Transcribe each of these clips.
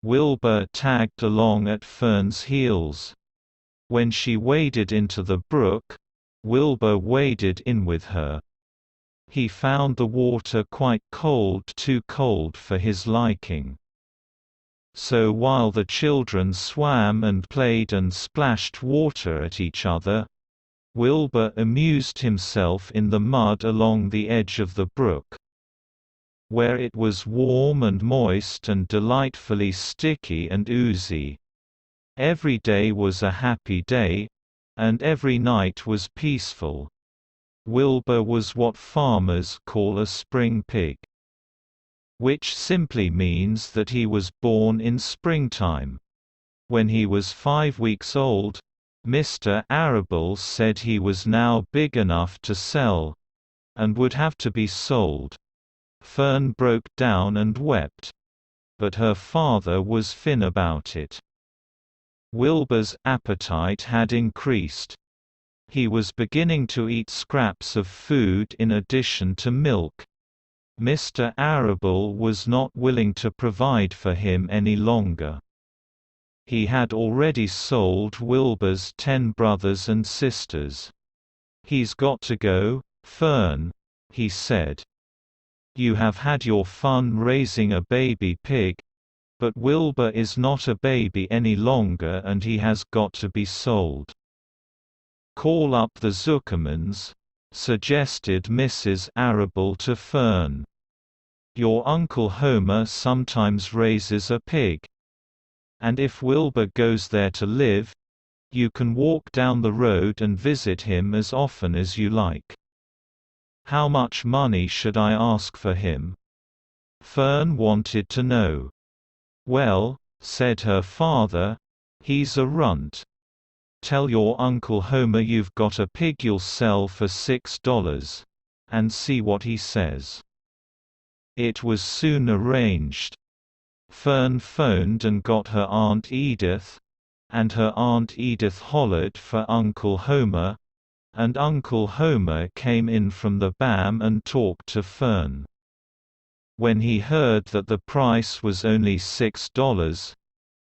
Wilbur tagged along at Fern's heels. When she waded into the brook, Wilbur waded in with her. He found the water quite cold, too cold for his liking. So while the children swam and played and splashed water at each other, Wilbur amused himself in the mud along the edge of the brook, where it was warm and moist and delightfully sticky and oozy. Every day was a happy day, and every night was peaceful. Wilbur was what farmers call a spring pig, which simply means that he was born in springtime. When he was 5 weeks old, Mr. Arable said he was now big enough to sell, and would have to be sold. Fern broke down and wept. But her father was fin about it. Wilbur's appetite had increased. He was beginning to eat scraps of food in addition to milk. Mr. Arable was not willing to provide for him any longer. He had already sold Wilbur's 10 brothers and sisters. "He's got to go, Fern," he said. "You have had your fun raising a baby pig, but Wilbur is not a baby any longer and he has got to be sold." "Call up the Zuckermans," suggested Mrs. Arable to Fern. "Your Uncle Homer sometimes raises a pig. And if Wilbur goes there to live, you can walk down the road and visit him as often as you like. How much money should I ask for him?" Fern wanted to know. "Well," said her father, "he's a runt. Tell your Uncle Homer you've got a pig you'll sell for $6, and see what he says." It was soon arranged. Fern phoned and got her Aunt Edith, and her Aunt Edith hollered for Uncle Homer, and Uncle Homer came in from the BAM and talked to Fern. When he heard that the price was only $6,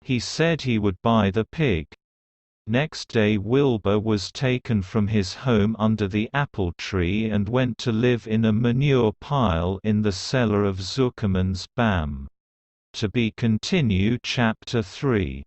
he said he would buy the pig. Next day Wilbur was taken from his home under the apple tree and went to live in a manure pile in the cellar of Zuckerman's BAM. To be continued. Chapter 3.